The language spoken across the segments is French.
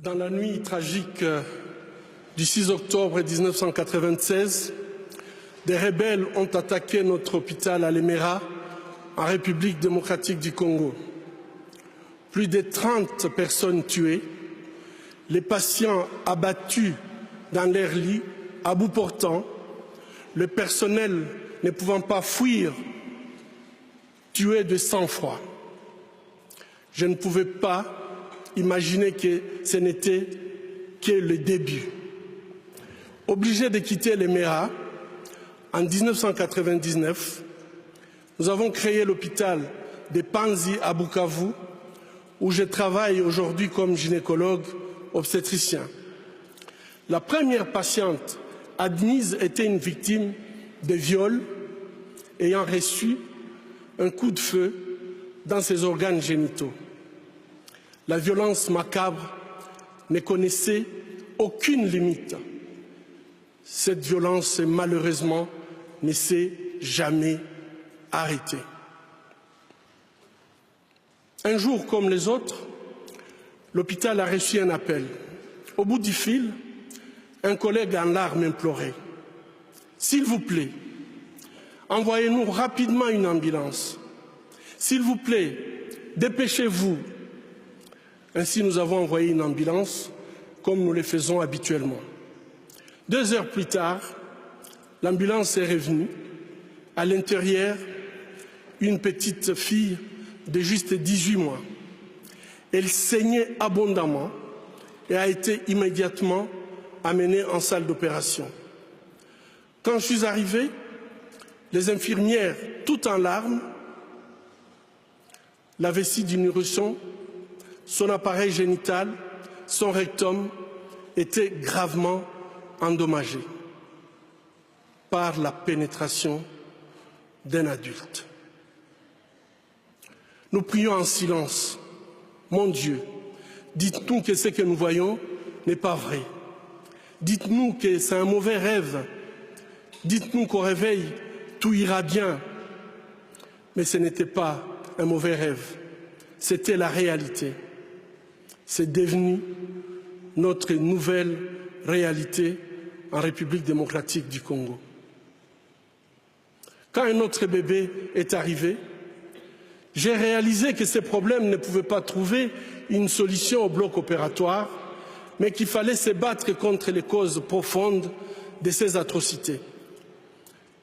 Dans la nuit tragique du 6 octobre 1996, des rebelles ont attaqué notre hôpital à Lemera, en République démocratique du Congo. Plus de 30 personnes tuées, les patients abattus dans leurs lits, à bout portant, le personnel ne pouvant pas fuir, tué de sang-froid. Je ne pouvais pas imaginer que ce n'était que le début. Obligés de quitter Lemera, en 1999, nous avons créé l'hôpital de Panzi à Bukavu, où je travaille aujourd'hui comme gynécologue obstétricien. La première patiente admise était une victime de viol ayant reçu un coup de feu dans ses organes génitaux. La violence macabre ne connaissait aucune limite. Cette violence, malheureusement, ne s'est jamais arrêtée. Un jour comme les autres, l'hôpital a reçu un appel. Au bout du fil, un collègue en larmes implorait « S'il vous plaît, envoyez-nous rapidement une ambulance. S'il vous plaît, dépêchez-vous. » Ainsi, nous avons envoyé une ambulance, comme nous le faisons habituellement. 2 heures plus tard, l'ambulance est revenue. À l'intérieur, une petite fille de juste 18 mois. Elle saignait abondamment et a été immédiatement amenée en salle d'opération. Quand je suis arrivé, les infirmières, toutes en larmes, la vessie du nourrisson, son appareil génital, son rectum étaient gravement endommagés par la pénétration d'un adulte. Nous prions en silence. Mon Dieu, dites-nous que ce que nous voyons n'est pas vrai. Dites-nous que c'est un mauvais rêve. Dites-nous qu'au réveil, tout ira bien. Mais ce n'était pas un mauvais rêve. C'était la réalité. C'est devenu notre nouvelle réalité en République démocratique du Congo. Quand un autre bébé est arrivé, j'ai réalisé que ces problèmes ne pouvaient pas trouver une solution au bloc opératoire, mais qu'il fallait se battre contre les causes profondes de ces atrocités.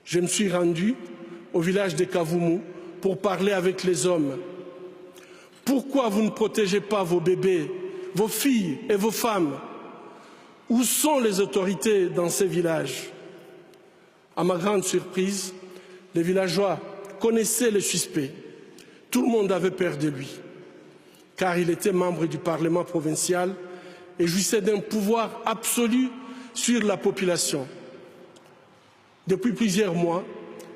Je me suis rendu au village de Kavumu pour parler avec les hommes. Pourquoi vous ne protégez pas vos bébés, vos filles et vos femmes? Où sont les autorités dans ces villages? À ma grande surprise, les villageois connaissaient le suspect. Tout le monde avait peur de lui, car il était membre du Parlement provincial et jouissait d'un pouvoir absolu sur la population. Depuis plusieurs mois,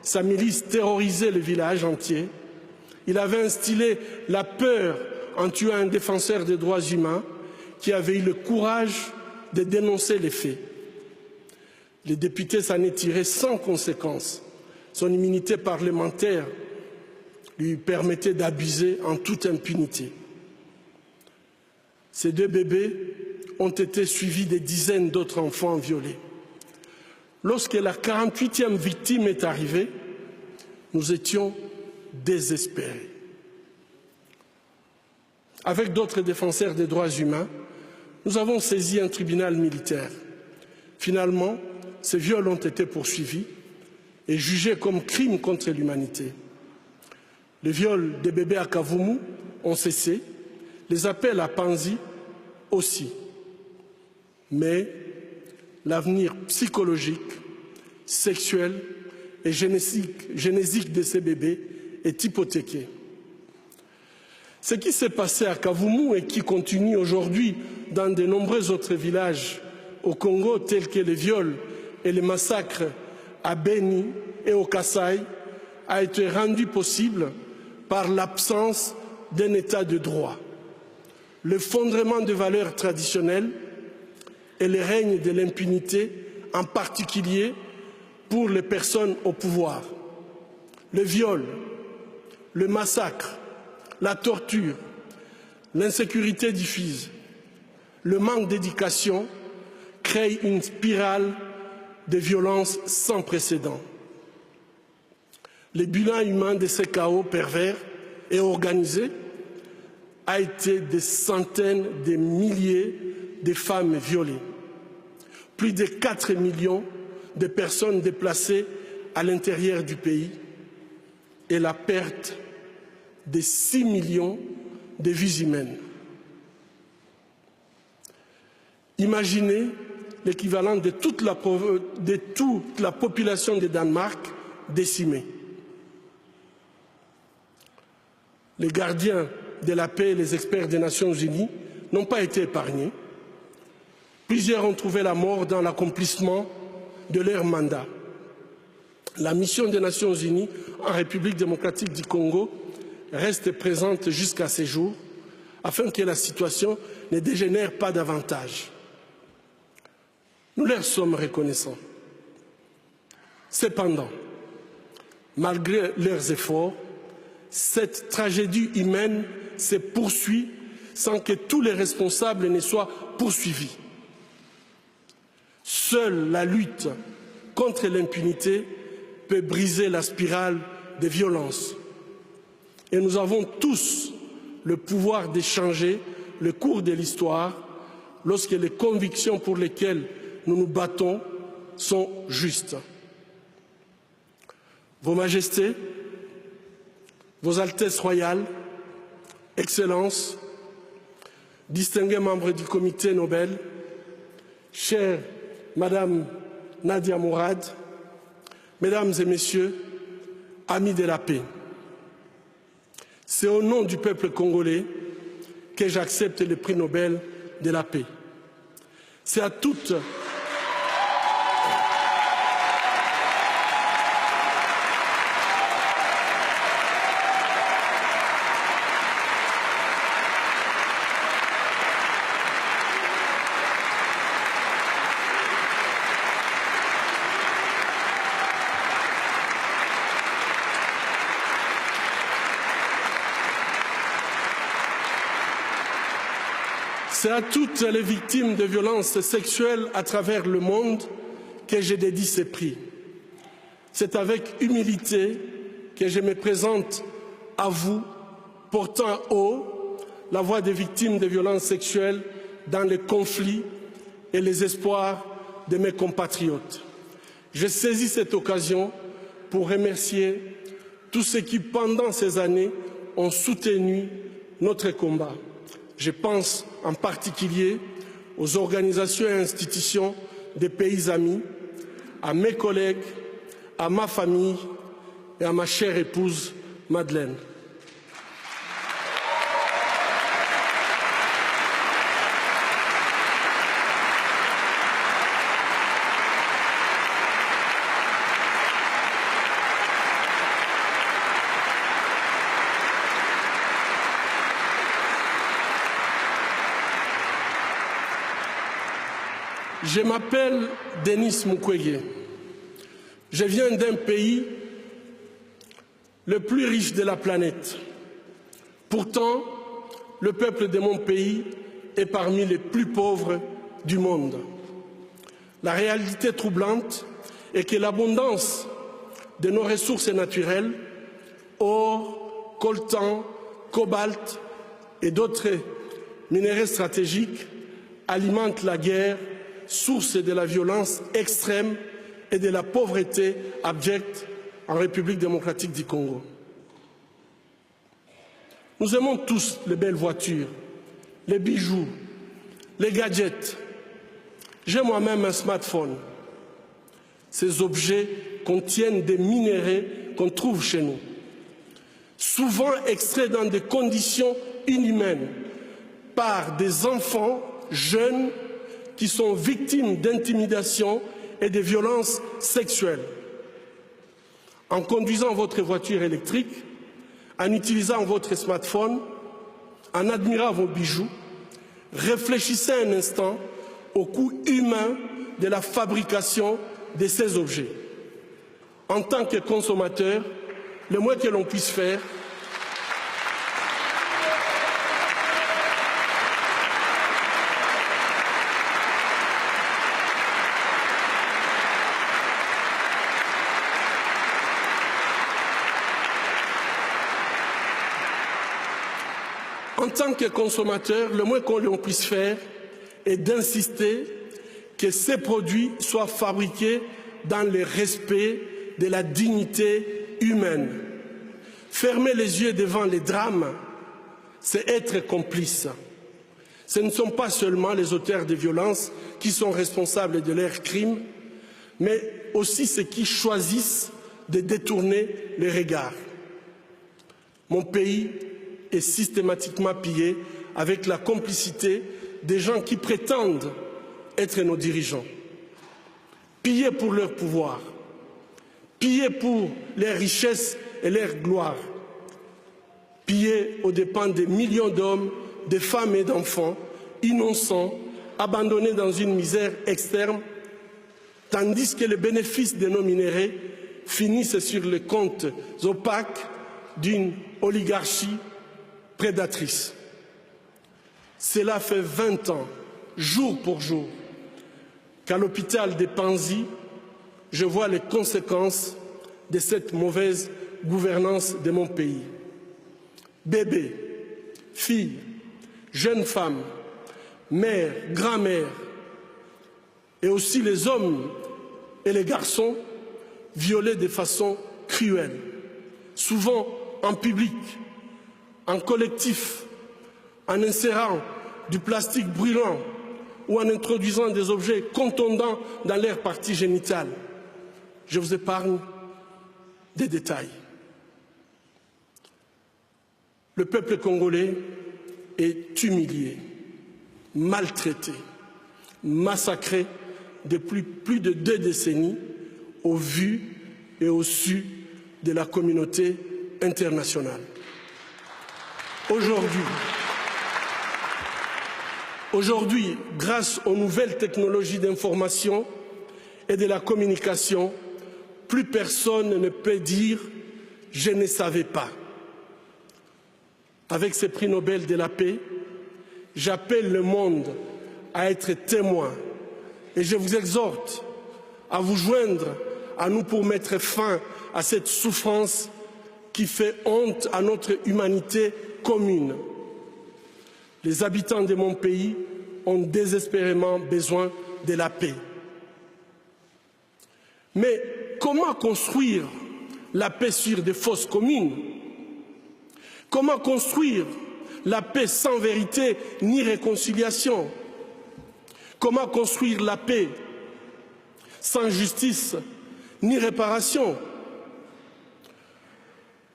sa milice terrorisait le village entier. Il avait instillé la peur en tuant un défenseur des droits humains qui avait eu le courage de dénoncer les faits. Les députés s'en est tiré sans conséquence. Son immunité parlementaire lui permettait d'abuser en toute impunité. Ces 2 bébés ont été suivis des dizaines d'autres enfants violés. Lorsque la 48e victime est arrivée, nous étions désespérés. Avec d'autres défenseurs des droits humains, nous avons saisi un tribunal militaire. Finalement, ces viols ont été poursuivis et jugés comme crimes contre l'humanité. Les viols des bébés à Kavumu ont cessé, les appels à Panzi aussi. Mais l'avenir psychologique, sexuel et génésique de ces bébés est hypothéqué. Ce qui s'est passé à Kavumu et qui continue aujourd'hui dans de nombreux autres villages au Congo, tels que les viols et les massacres à Beni et au Kasaï, a été rendu possible par l'absence d'un état de droit, l'effondrement de valeurs traditionnelles et le règne de l'impunité, en particulier pour les personnes au pouvoir. Le viol, le massacre, la torture, l'insécurité diffuse, le manque d'éducation crée une spirale de violence sans précédent. Le bilan humain de ces chaos pervers et organisés a été des centaines de milliers de femmes violées, plus de 4 millions de personnes déplacées à l'intérieur du pays et la perte de 6 millions de vies humaines. Imaginez l'équivalent de toute la population de Danemark décimée. Les gardiens de la paix et les experts des Nations Unies n'ont pas été épargnés. Plusieurs ont trouvé la mort dans l'accomplissement de leur mandat. La mission des Nations Unies en République démocratique du Congo reste présente jusqu'à ces jours afin que la situation ne dégénère pas davantage. Nous leur sommes reconnaissants. Cependant, malgré leurs efforts, cette tragédie humaine se poursuit sans que tous les responsables ne soient poursuivis. Seule la lutte contre l'impunité peut briser la spirale de violence. Et nous avons tous le pouvoir de changer le cours de l'histoire lorsque les convictions pour lesquelles nous nous battons sont justes. Vos Majestés, Vos Altesses royales, Excellences, distingués membres du Comité Nobel, chère Madame Nadia Mourad, Mesdames et Messieurs, amis de la paix, c'est au nom du peuple congolais que j'accepte le prix Nobel de la paix. C'est à toutes les victimes de violences sexuelles à travers le monde que je dédie ces prix. C'est avec humilité que je me présente à vous, portant haut la voix des victimes de violences sexuelles dans les conflits et les espoirs de mes compatriotes. Je saisis cette occasion pour remercier tous ceux qui, pendant ces années, ont soutenu notre combat. Je pense en particulier aux organisations et institutions des pays amis, à mes collègues, à ma famille et à ma chère épouse Madeleine. Je m'appelle Denis Mukwege. Je viens d'un pays le plus riche de la planète. Pourtant, le peuple de mon pays est parmi les plus pauvres du monde. La réalité troublante est que l'abondance de nos ressources naturelles, or, coltan, cobalt et d'autres minéraux stratégiques, alimente la guerre, source de la violence extrême et de la pauvreté abjecte en République démocratique du Congo. Nous aimons tous les belles voitures, les bijoux, les gadgets. J'ai moi-même un smartphone. Ces objets contiennent des minéraux qu'on trouve chez nous, souvent extraits dans des conditions inhumaines par des enfants jeunes qui sont victimes d'intimidation et de violences sexuelles. En conduisant votre voiture électrique, en utilisant votre smartphone, en admirant vos bijoux, réfléchissez un instant au coût humain de la fabrication de ces objets. En tant que consommateur, le moins que l'on puisse faire, en tant que consommateur, le moins qu'on puisse faire est d'insister que ces produits soient fabriqués dans le respect de la dignité humaine. Fermer les yeux devant les drames, c'est être complice. Ce ne sont pas seulement les auteurs de violences qui sont responsables de leurs crimes, mais aussi ceux qui choisissent de détourner les regards. Mon pays est systématiquement pillé avec la complicité des gens qui prétendent être nos dirigeants. Pillés pour leur pouvoir, pillés pour leurs richesses et leur gloire, pillés aux dépens des millions d'hommes, de femmes et d'enfants innocents, abandonnés dans une misère externe, tandis que les bénéfices de nos minéraux finissent sur les comptes opaques d'une oligarchie prédatrice. Cela fait 20 ans, jour pour jour, qu'à l'hôpital de Panzi, je vois les conséquences de cette mauvaise gouvernance de mon pays. Bébés, filles, jeunes femmes, mères, grand-mères, et aussi les hommes et les garçons violés de façon cruelle, souvent en public, en collectif, en insérant du plastique brûlant ou en introduisant des objets contondants dans leurs parties génitales. Je vous épargne des détails. Le peuple congolais est humilié, maltraité, massacré depuis plus de 2 décennies au vu et au su de la communauté internationale. Aujourd'hui, grâce aux nouvelles technologies d'information et de la communication, plus personne ne peut dire « je ne savais pas ». Avec ce prix Nobel de la paix, j'appelle le monde à être témoin et je vous exhorte à vous joindre à nous pour mettre fin à cette souffrance qui fait honte à notre humanité commune. Les habitants de mon pays ont désespérément besoin de la paix. Mais comment construire la paix sur des fausses communes? Comment construire la paix sans vérité ni réconciliation? Comment construire la paix sans justice ni réparation?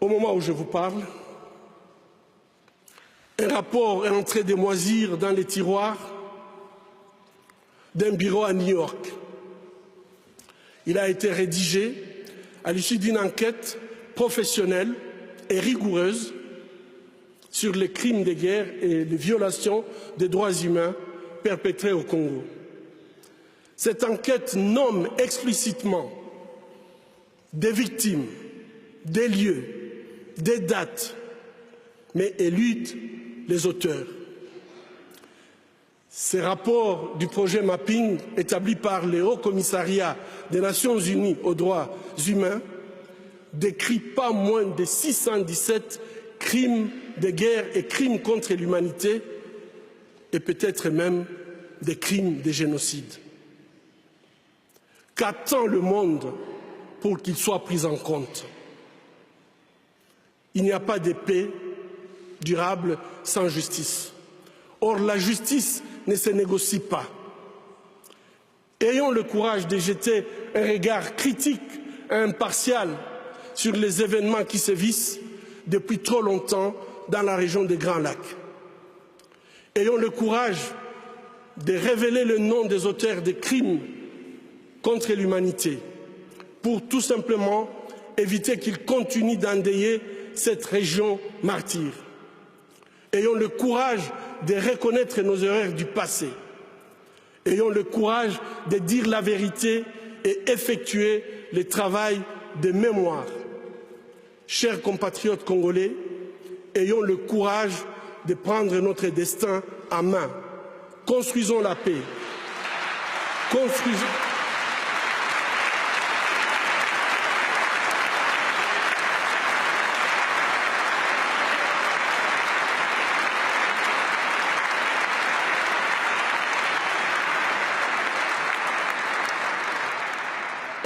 Au moment où je vous parle, un rapport est en train de moisir dans les tiroirs d'un bureau à New York. Il a été rédigé à l'issue d'une enquête professionnelle et rigoureuse sur les crimes de guerre et les violations des droits humains perpétrés au Congo. Cette enquête nomme explicitement des victimes, des lieux, des dates, mais élude les auteurs. Ces rapports du projet Mapping, établi par le Haut Commissariat des Nations Unies aux droits humains, décrit pas moins de 617 crimes de guerre et crimes contre l'humanité, et peut-être même des crimes de génocide. Qu'attend le monde pour qu'il soit pris en compte? Il n'y a pas de paix durable sans justice. Or, la justice ne se négocie pas. Ayons le courage de jeter un regard critique et impartial sur les événements qui sévissent depuis trop longtemps dans la région des Grands Lacs. Ayons le courage de révéler le nom des auteurs des crimes contre l'humanité pour tout simplement éviter qu'ils continuent d'endeuiller cette région martyre. Ayons le courage de reconnaître nos erreurs du passé. Ayons le courage de dire la vérité et effectuer le travail de mémoire. Chers compatriotes congolais, ayons le courage de prendre notre destin en main. Construisons la paix.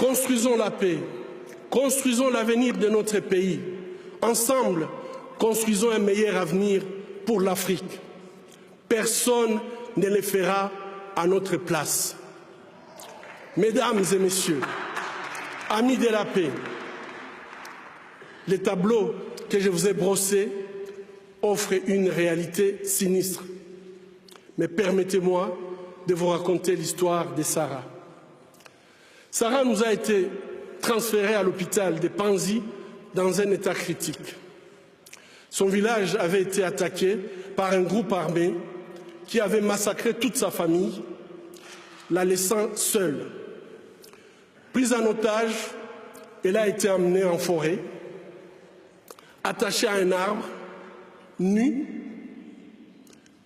Construisons la paix, construisons l'avenir de notre pays. Ensemble, construisons un meilleur avenir pour l'Afrique. Personne ne le fera à notre place. Mesdames et messieurs, amis de la paix, les tableaux que je vous ai brossés offrent une réalité sinistre. Mais permettez-moi de vous raconter l'histoire de Sarah. Sarah nous a été transférée à l'hôpital de Panzi dans un état critique. Son village avait été attaqué par un groupe armé qui avait massacré toute sa famille, la laissant seule. Prise en otage, elle a été emmenée en forêt, attachée à un arbre, nue.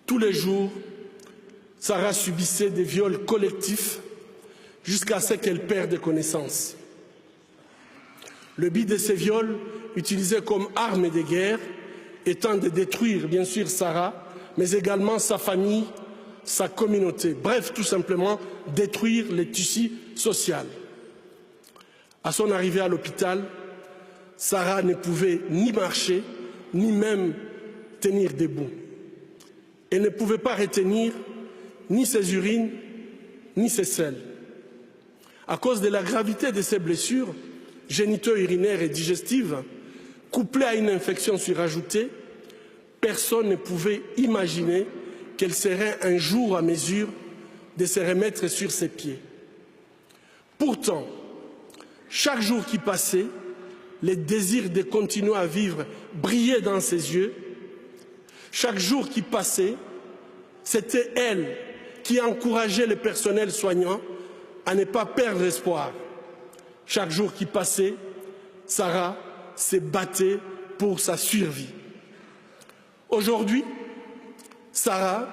Tous les jours, Sarah subissait des viols collectifs jusqu'à ce qu'elle perde connaissance. Le but de ces viols, utilisés comme arme de guerre, étant de détruire bien sûr Sarah, mais également sa famille, sa communauté. Bref, tout simplement détruire le tissu social. À son arrivée à l'hôpital, Sarah ne pouvait ni marcher, ni même tenir debout. Elle ne pouvait pas retenir ni ses urines, ni ses selles. À cause de la gravité de ses blessures, génito-urinaires et digestives, couplées à une infection surajoutée, personne ne pouvait imaginer qu'elle serait un jour à mesure de se remettre sur ses pieds. Pourtant, chaque jour qui passait, le désir de continuer à vivre brillait dans ses yeux. Chaque jour qui passait, c'était elle qui encourageait le personnel soignant à ne pas perdre espoir. Chaque jour qui passait, Sarah se battait pour sa survie. Aujourd'hui, Sarah,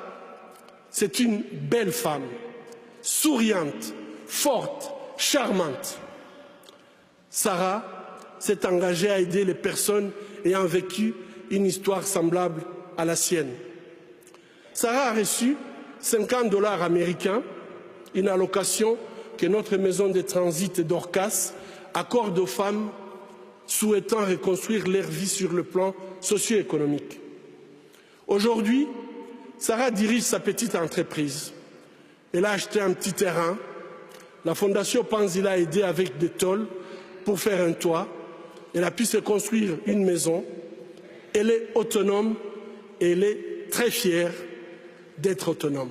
c'est une belle femme, souriante, forte, charmante. Sarah s'est engagée à aider les personnes ayant vécu une histoire semblable à la sienne. Sarah a reçu 50 $ américains, une allocation que notre maison de transit d'Orcas accorde aux femmes souhaitant reconstruire leur vie sur le plan socio-économique. Aujourd'hui, Sarah dirige sa petite entreprise. Elle a acheté un petit terrain. La Fondation Panzi l'a aidé avec des tôles pour faire un toit. Elle a pu se construire une maison. Elle est autonome et elle est très fière d'être autonome.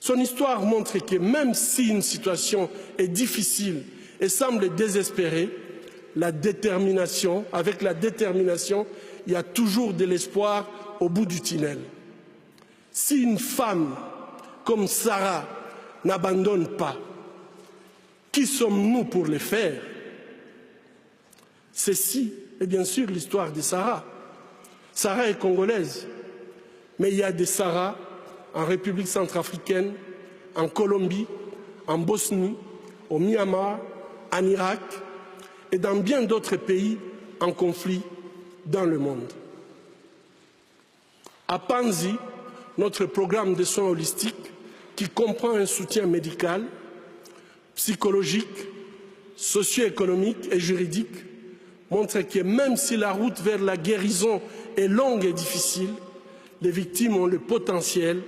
Son histoire montre que même si une situation est difficile et semble désespérée, avec la détermination, il y a toujours de l'espoir au bout du tunnel. Si une femme comme Sarah n'abandonne pas, qui sommes-nous pour le faire? Ceci est bien sûr l'histoire de Sarah. Sarah est congolaise, mais il y a des Sarah en République centrafricaine, en Colombie, en Bosnie, au Myanmar, en Irak et dans bien d'autres pays en conflit dans le monde. À Panzi, notre programme de soins holistiques, qui comprend un soutien médical, psychologique, socio-économique et juridique, montre que même si la route vers la guérison est longue et difficile, les victimes ont le potentiel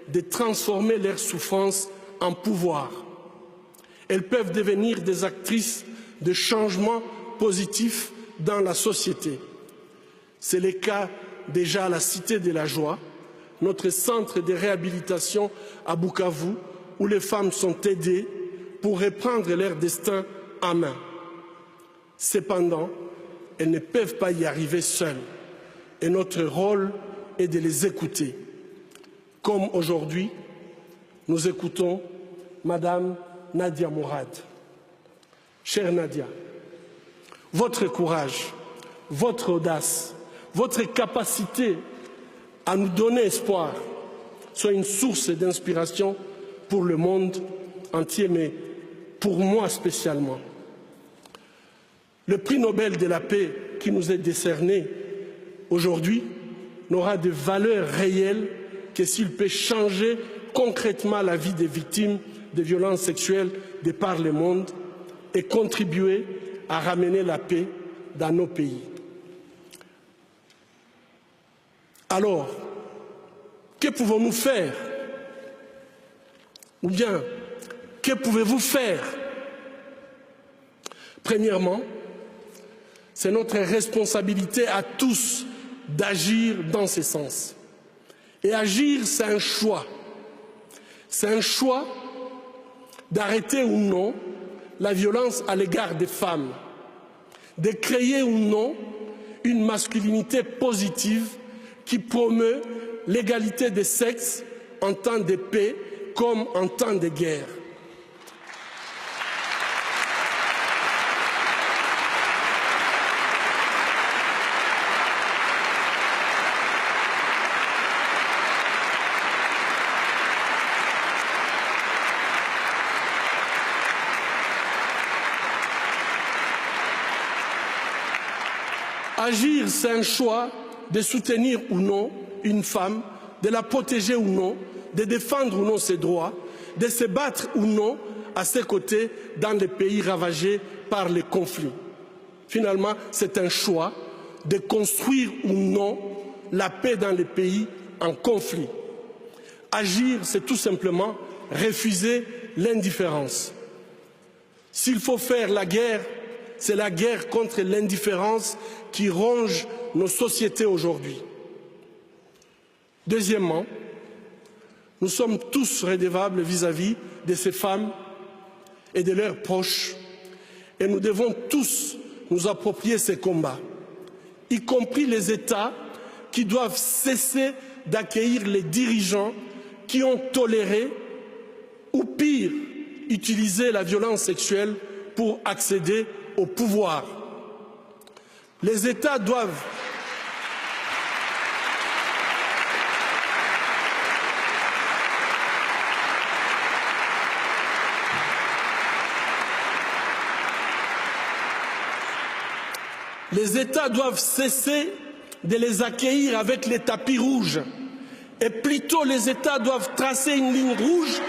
de transformer leur souffrance en pouvoir. Elles peuvent devenir des actrices de changements positifs dans la société. C'est le cas déjà à la Cité de la Joie, notre centre de réhabilitation à Bukavu, où les femmes sont aidées pour reprendre leur destin en main. Cependant, elles ne peuvent pas y arriver seules et notre rôle est de les écouter. Comme aujourd'hui, nous écoutons Madame Nadia Mourad. Chère Nadia, votre courage, votre audace, votre capacité à nous donner espoir sont une source d'inspiration pour le monde entier, mais pour moi spécialement. Le prix Nobel de la paix qui nous est décerné aujourd'hui n'aura de valeur réelle que s'il peut changer concrètement la vie des victimes de violences sexuelles de par le monde, et contribuer à ramener la paix dans nos pays. Alors, que pouvons-nous faire? Ou bien, que pouvez-vous faire? Premièrement, c'est notre responsabilité à tous d'agir dans ce sens. Et agir, c'est un choix. C'est un choix d'arrêter ou non la violence à l'égard des femmes, de créer ou non une masculinité positive qui promeut l'égalité des sexes en temps de paix comme en temps de guerre. Agir, c'est un choix de soutenir ou non une femme, de la protéger ou non, de défendre ou non ses droits, de se battre ou non à ses côtés dans les pays ravagés par les conflits. Finalement, c'est un choix de construire ou non la paix dans les pays en conflit. Agir, c'est tout simplement refuser l'indifférence. S'il faut faire la guerre, c'est la guerre contre l'indifférence qui ronge nos sociétés aujourd'hui. Deuxièmement, nous sommes tous redevables vis-à-vis de ces femmes et de leurs proches, et nous devons tous nous approprier ces combats, y compris les États qui doivent cesser d'accueillir les dirigeants qui ont toléré, ou pire, utilisé la violence sexuelle pour accéder au pouvoir. Les États doivent cesser de les accueillir avec les tapis rouges. Et plutôt, les États doivent tracer une ligne rouge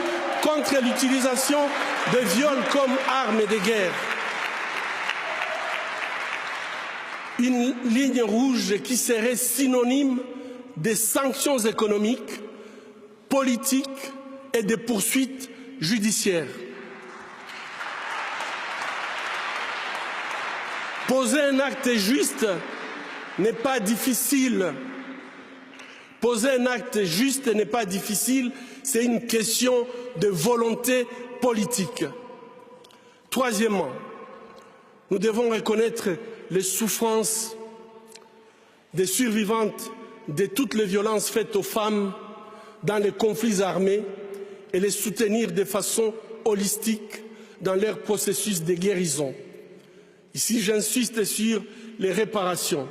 contre l'utilisation de viols comme arme de guerre. Une ligne rouge qui serait synonyme de sanctions économiques, politiques et de poursuites judiciaires. Poser un acte juste n'est pas difficile. Poser un acte juste n'est pas difficile, c'est une question de volonté politique. Troisièmement, nous devons reconnaître les souffrances des survivantes de toutes les violences faites aux femmes dans les conflits armés et les soutenir de façon holistique dans leur processus de guérison. Ici, j'insiste sur les réparations.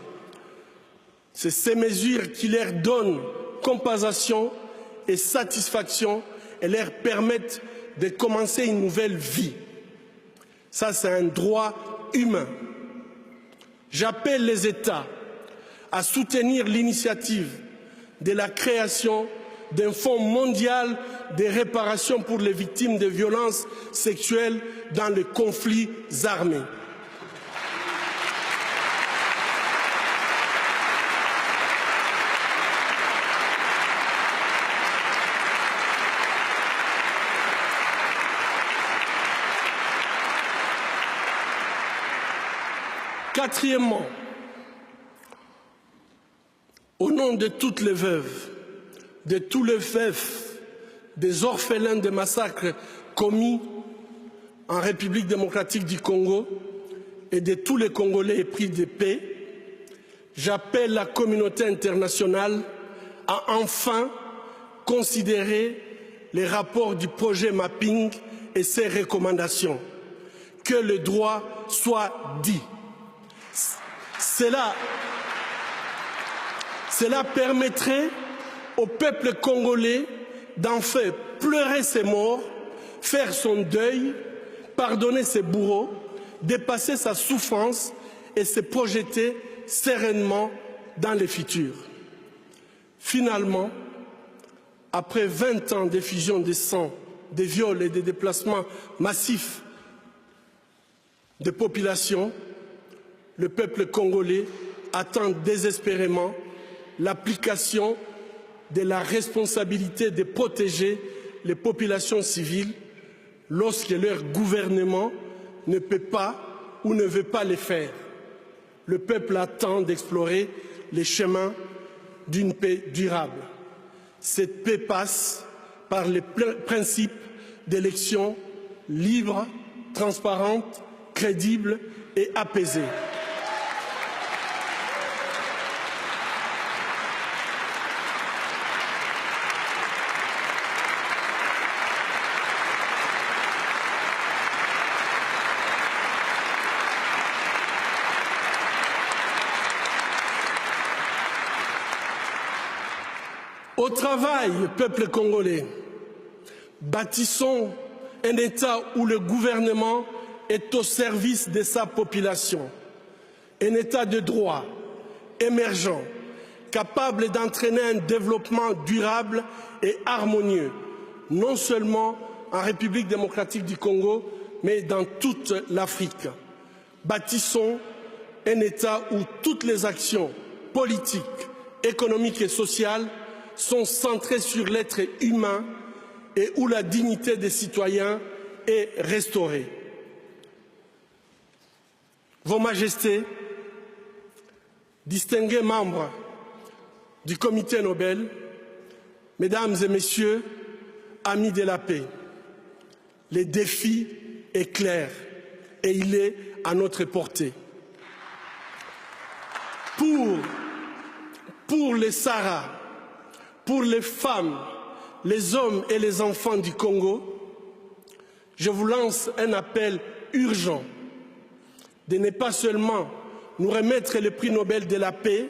C'est ces mesures qui leur donnent compensation et satisfaction et leur permettent de commencer une nouvelle vie. Ça, c'est un droit humain. J'appelle les États à soutenir l'initiative de la création d'un fonds mondial de réparation pour les victimes de violences sexuelles dans les conflits armés. Quatrièmement, au nom de toutes les veuves, de tous les veufs, des orphelins des massacres commis en République démocratique du Congo et de tous les Congolais épris de paix, j'appelle la communauté internationale à enfin considérer les rapports du projet Mapping et ses recommandations. Que le droit soit dit. Cela permettrait au peuple congolais d'enfin pleurer ses morts, faire son deuil, pardonner ses bourreaux, dépasser sa souffrance et se projeter sereinement dans le futur. Finalement, après 20 ans d'effusion de sang, de viols et de déplacements massifs des populations, le peuple congolais attend désespérément l'application de la responsabilité de protéger les populations civiles lorsque leur gouvernement ne peut pas ou ne veut pas le faire. Le peuple attend d'explorer les chemins d'une paix durable. Cette paix passe par les principes d'élections libres, transparentes, crédibles et apaisées. Au travail, peuple congolais, bâtissons un État où le gouvernement est au service de sa population, un État de droit, émergent, capable d'entraîner un développement durable et harmonieux, non seulement en République démocratique du Congo, mais dans toute l'Afrique. Bâtissons un État où toutes les actions politiques, économiques et sociales sont centrées sur l'être humain et où la dignité des citoyens est restaurée. Vos Majestés, distingués membres du Comité Nobel, Mesdames et Messieurs, amis de la paix, le défi est clair et il est à notre portée. Pour les Sahara, pour les femmes, les hommes et les enfants du Congo, je vous lance un appel urgent de ne pas seulement nous remettre le prix Nobel de la paix,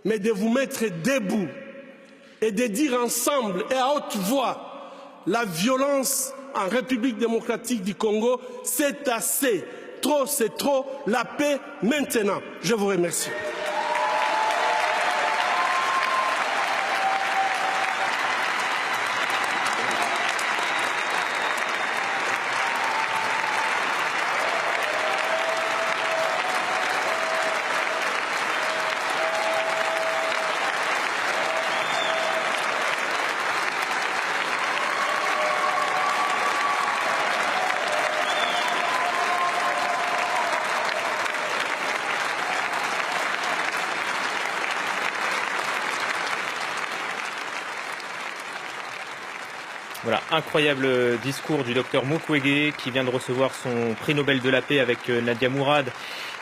mais de vous mettre debout et de dire ensemble et à haute voix la violence en République démocratique du Congo, c'est assez, trop c'est trop, la paix maintenant. Je vous remercie. Voilà, incroyable discours du docteur Mukwege qui vient de recevoir son prix Nobel de la paix avec Nadia Mourad,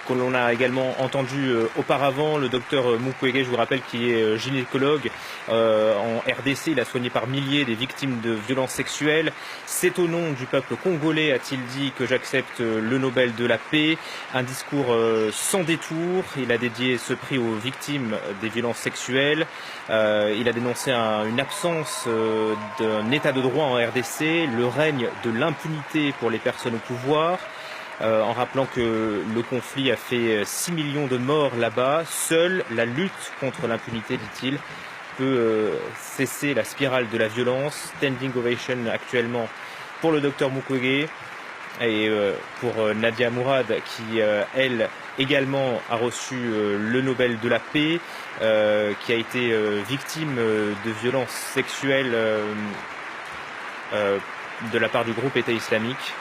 que l'on a également entendu auparavant. Le docteur Mukwege, je vous rappelle, qui est gynécologue en RDC. Il a soigné par milliers des victimes de violences sexuelles. C'est au nom du peuple congolais, a-t-il dit, que j'accepte le Nobel de la paix. Un discours sans détour. Il a dédié ce prix aux victimes des violences sexuelles. Il a dénoncé une absence d'un état de droit en RDC, le règne de l'impunité pour les personnes au pouvoir. En rappelant que le conflit a fait 6 millions de morts là-bas. Seule la lutte contre l'impunité, dit-il, peut cesser la spirale de la violence. Standing ovation actuellement pour le docteur Mukwege et pour Nadia Mourad qui, elle, également a reçu le Nobel de la paix, qui a été victime de violences sexuelles de la part du groupe État islamique.